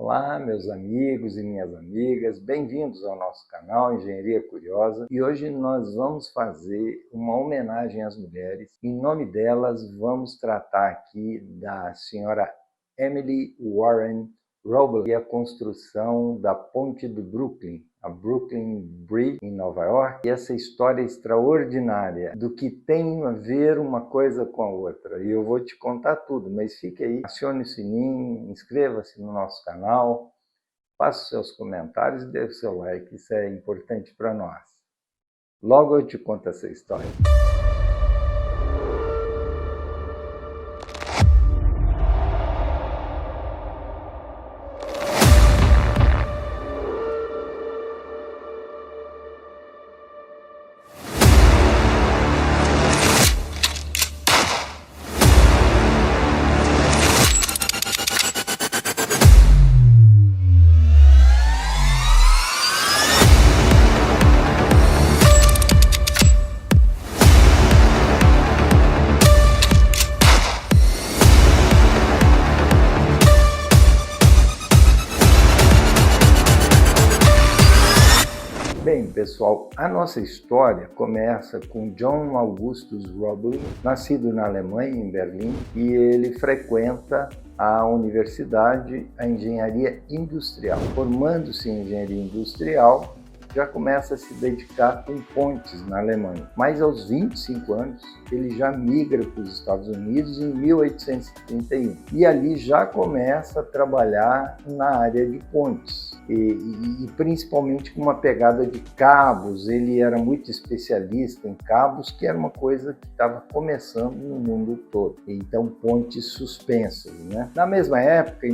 Olá, meus amigos e minhas amigas, bem-vindos ao nosso canal Engenharia Curiosa e hoje nós vamos fazer uma homenagem às mulheres. Em nome delas, vamos tratar aqui da senhora Emily Warren Roebling e a construção da Ponte do Brooklyn, a Brooklyn Bridge em Nova York, e essa história extraordinária do que tem a ver uma coisa com a outra. E eu vou te contar tudo, mas fique aí, acione o sininho, inscreva-se no nosso canal, faça os seus comentários e dê o seu like, isso é importante para nós. Logo eu te conto essa história. Bem, pessoal, a nossa história começa com John Augustus Roebling, nascido na Alemanha, em Berlim, e ele frequenta a universidade, a engenharia industrial. Formando-se em engenharia industrial, já começa a se dedicar com pontes na Alemanha. Mas aos 25 anos, ele já migra para os Estados Unidos em 1831. E ali já começa a trabalhar na área de pontes. E principalmente com uma pegada de cabos. Ele era muito especialista em cabos, que era uma coisa que estava começando no mundo todo. Então, pontes suspensas, né? Na mesma época,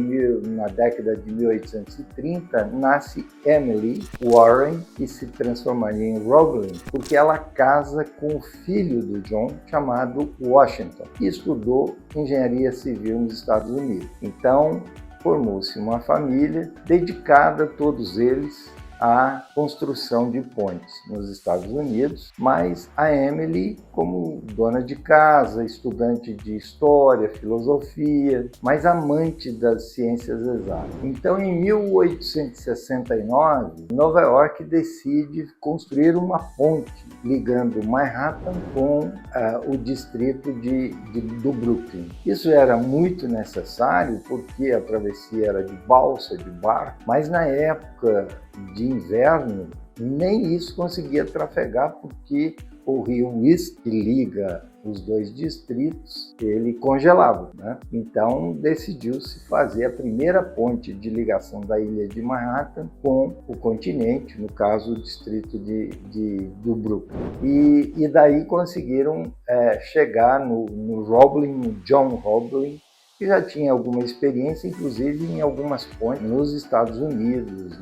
na década de 1830, nasce Emily Warren, que se transformaria em Roebling, porque ela casa com o filho do John, chamado Washington, que estudou engenharia civil nos Estados Unidos. Então, formou-se uma família dedicada, todos eles, à construção de pontes nos Estados Unidos, mas a Emily, como dona de casa, estudante de história, filosofia, mas amante das ciências exatas. Então, em 1869, Nova York decide construir uma ponte ligando Manhattan com o distrito do Brooklyn. Isso era muito necessário porque a travessia era de balsa, de barco, mas na época de inverno, nem isso conseguia trafegar porque o rio East, que liga os dois distritos, ele congelava, né? Então decidiu-se fazer a primeira ponte de ligação da ilha de Manhattan com o continente, no caso o distrito do Brooklyn. E daí conseguiram chegar no Roebling, no John Roebling, que já tinha alguma experiência, inclusive em algumas pontes nos Estados Unidos,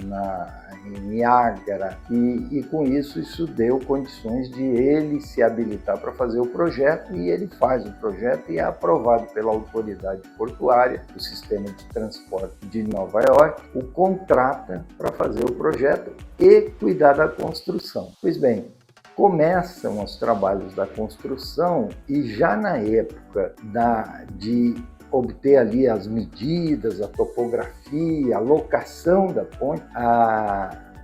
em Niágara, e com isso deu condições de ele se habilitar para fazer o projeto, e ele faz o projeto e é aprovado pela autoridade portuária, o sistema de transporte de Nova York, o contrata para fazer o projeto e cuidar da construção. Pois bem, começam os trabalhos da construção e já na época de obter ali as medidas, a topografia, a locação da ponte,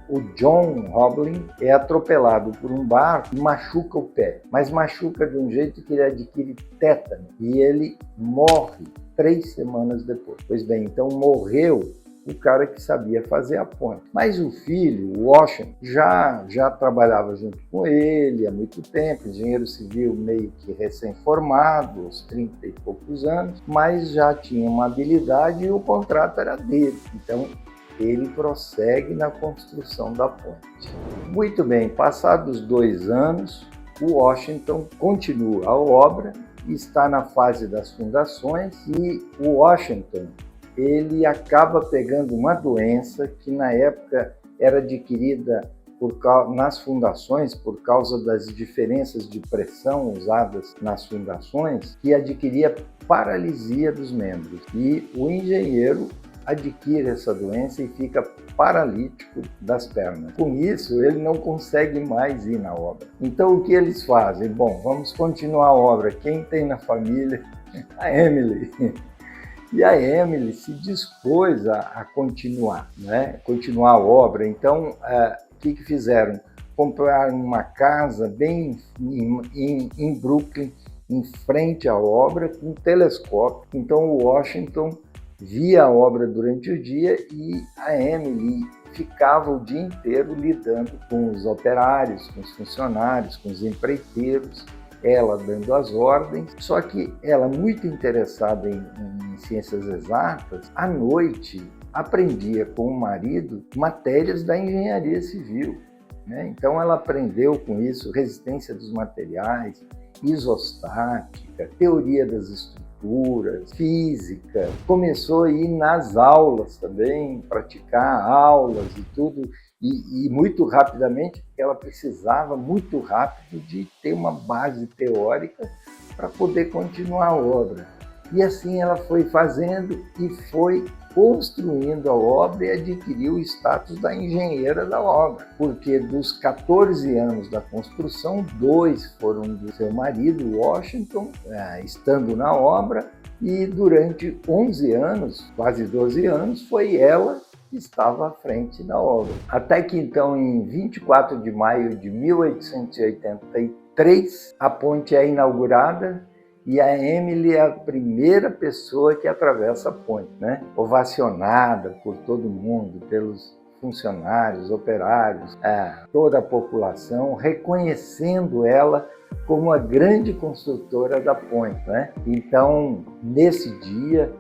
o John Roebling é atropelado por um barco e machuca o pé, mas machuca de um jeito que ele adquire tétano e ele morre 3 semanas depois. Pois bem, então morreu o cara que sabia fazer a ponte. Mas o filho, o Washington, já trabalhava junto com ele há muito tempo, engenheiro civil meio que recém-formado, aos 30 e poucos anos, mas já tinha uma habilidade e o contrato era dele. Então, ele prossegue na construção da ponte. Muito bem, passados 2 anos, o Washington continua a obra, está na fase das fundações e o Washington ele acaba pegando uma doença que na época era adquirida nas fundações por causa das diferenças de pressão usadas nas fundações, que adquiria paralisia dos membros. E o engenheiro adquire essa doença e fica paralítico das pernas. Com isso, ele não consegue mais ir na obra. Então, o que eles fazem? Bom, vamos continuar a obra. Quem tem na família? A Emily. E a Emily se dispôs a continuar, né? Continuar a obra. Então, o que fizeram? Compraram uma casa bem em Brooklyn, em frente à obra, com um telescópio. Então, o Washington via a obra durante o dia e a Emily ficava o dia inteiro lidando com os operários, com os funcionários, com os empreiteiros, ela dando as ordens. Só que ela, muito interessada em ciências exatas, à noite aprendia com o marido matérias da engenharia civil, né? Então ela aprendeu com isso resistência dos materiais, isostática, teoria das estruturas, física. Começou a ir nas aulas também, praticar aulas e tudo, e muito rapidamente, porque ela precisava muito rápido de ter uma base teórica para poder continuar a obra. E assim ela foi fazendo e foi construindo a obra e adquiriu o status da engenheira da obra, porque dos 14 anos da construção, 2 foram do seu marido, Washington, estando na obra, e durante 11 anos, quase 12 anos, foi ela que estava à frente da obra. Até que então, em 24 de maio de 1883, a ponte é inaugurada e a Emily é a primeira pessoa que atravessa a ponte, né? Ovacionada por todo mundo, pelos funcionários, operários, toda a população, reconhecendo ela como a grande construtora da ponte, né? Então, nesse dia,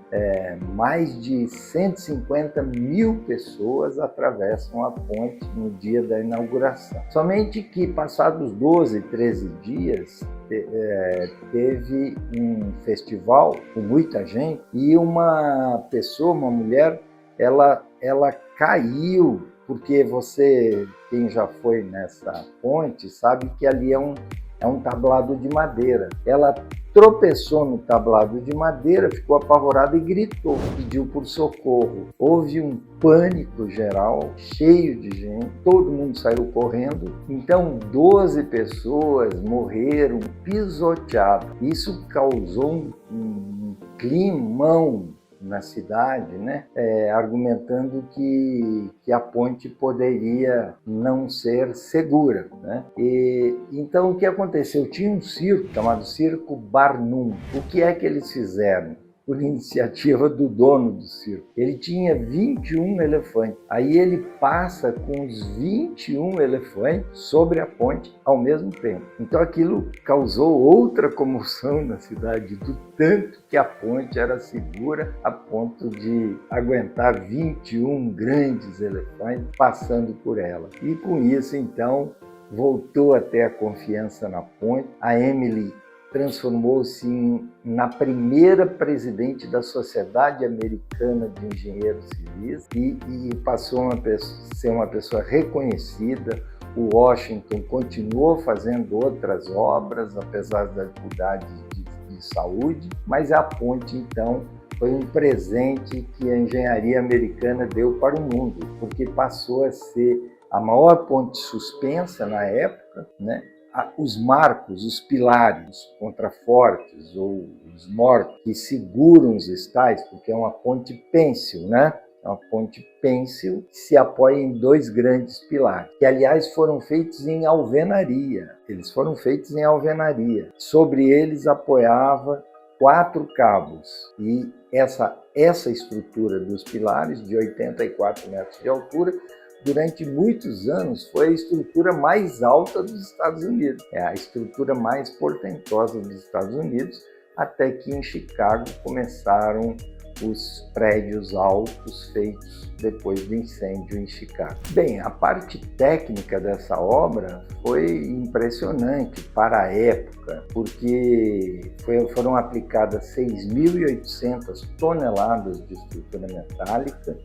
mais de 150 mil pessoas atravessam a ponte no dia da inauguração. Somente que, passados 12, 13 dias, teve um festival com muita gente e uma pessoa, uma mulher, ela caiu, porque quem já foi nessa ponte, sabe que ali é um tablado de madeira. Ela tropeçou no tablado de madeira, ficou apavorada e gritou, pediu por socorro. Houve um pânico geral, cheio de gente, todo mundo saiu correndo. Então, 12 pessoas morreram pisoteadas. Isso causou um climão na cidade, né? Argumentando que a ponte poderia não ser segura, né? E então o que aconteceu? Tinha um circo chamado Circo Barnum. O que é que eles fizeram? Por iniciativa do dono do circo. Ele tinha 21 elefantes. Aí ele passa com os 21 elefantes sobre a ponte ao mesmo tempo. Então aquilo causou outra comoção na cidade, do tanto que a ponte era segura a ponto de aguentar 21 grandes elefantes passando por ela. E com isso, voltou a ter a confiança na ponte. A Emily transformou-se na primeira presidente da Sociedade Americana de Engenheiros Civis e passou a ser uma pessoa reconhecida. O Washington continuou fazendo outras obras, apesar das dificuldades de saúde, mas a ponte, então, foi um presente que a engenharia americana deu para o mundo, porque passou a ser a maior ponte suspensa na época, né? Os marcos, os pilares, os contrafortes ou os mortos que seguram os estáis, porque é uma ponte pênsil, né? É uma ponte pênsil que se apoia em 2 grandes pilares, que aliás foram feitos em alvenaria. Eles foram feitos em alvenaria. Sobre eles apoiava 4 cabos e essa estrutura dos pilares de 84 metros de altura durante muitos anos foi a estrutura mais alta dos Estados Unidos, é a estrutura mais portentosa dos Estados Unidos, até que em Chicago começaram os prédios altos feitos depois do incêndio em Chicago. Bem, a parte técnica dessa obra foi impressionante para a época, porque foram aplicadas 6.800 toneladas de estrutura metálica.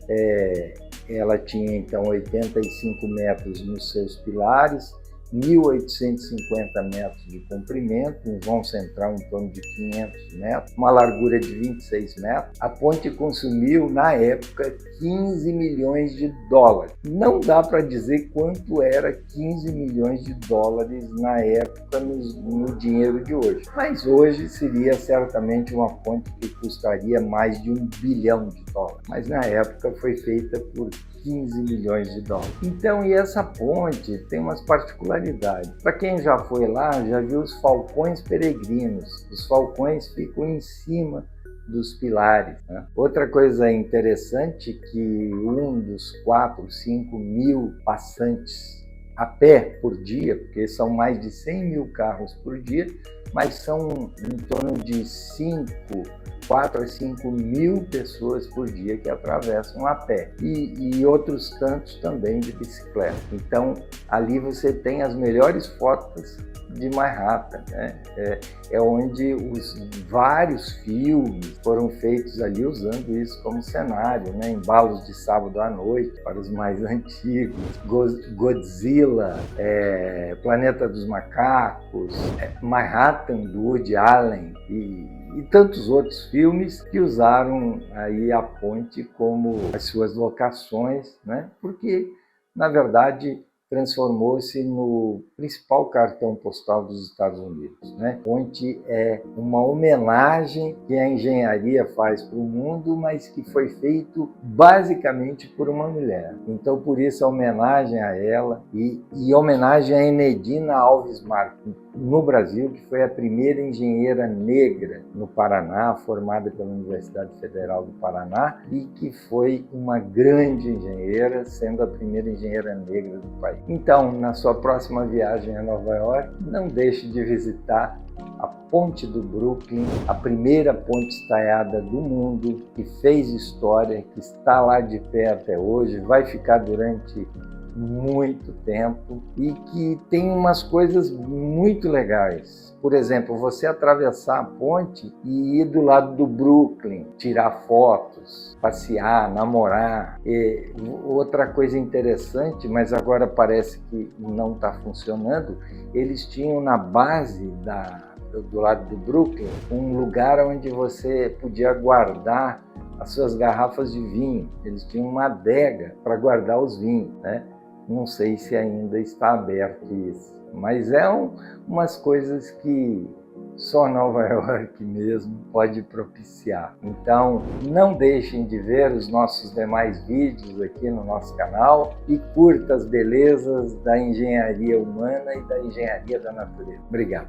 Ela tinha então 85 metros nos seus pilares 1.850 metros de comprimento, um vão central em torno de 500 metros, uma largura de 26 metros. A ponte consumiu, na época, 15 milhões de dólares. Não dá para dizer quanto era 15 milhões de dólares na época no dinheiro de hoje, mas hoje seria certamente uma ponte que custaria mais de 1 bilhão de dólares, mas na época foi feita por 15 milhões de dólares. Então, e essa ponte tem umas particularidades. Para quem já foi lá, já viu os falcões peregrinos. Os falcões ficam em cima dos pilares, né? Outra coisa interessante é que um dos 4, 5 mil passantes a pé por dia, porque são mais de 100 mil carros por dia, mas são em torno de 4 a 5 mil pessoas por dia que atravessam a pé e outros tantos também de bicicleta. Então, ali você tem as melhores fotos de Manhattan, né? É onde os vários filmes foram feitos ali usando isso como cenário, né? Embalos de Sábado à Noite, para os mais antigos, Godzilla, Planeta dos Macacos, Manhattan, do Woody Allen e tantos outros filmes que usaram aí a ponte como as suas locações, né? Porque, na verdade, transformou-se no principal cartão postal dos Estados Unidos, né? A ponte é uma homenagem que a engenharia faz para o mundo, mas que foi feito basicamente por uma mulher. Então, por isso, a homenagem a ela e homenagem a Enedina Alves Marques, no Brasil, que foi a primeira engenheira negra no Paraná, formada pela Universidade Federal do Paraná, e que foi uma grande engenheira, sendo a primeira engenheira negra do país. Então, na sua próxima viagem a Nova York, não deixe de visitar a Ponte do Brooklyn, a primeira ponte estaiada do mundo, que fez história, que está lá de pé até hoje, vai ficar durante muito tempo e que tem umas coisas muito legais. Por exemplo, você atravessar a ponte e ir do lado do Brooklyn, tirar fotos, passear, namorar. E outra coisa interessante, mas agora parece que não está funcionando, eles tinham na base do lado do Brooklyn um lugar onde você podia guardar as suas garrafas de vinho. Eles tinham uma adega para guardar os vinhos, né? Não sei se ainda está aberto isso, mas umas coisas que só Nova York mesmo pode propiciar. Então, não deixem de ver os nossos demais vídeos aqui no nosso canal e curta as belezas da engenharia humana e da engenharia da natureza. Obrigado.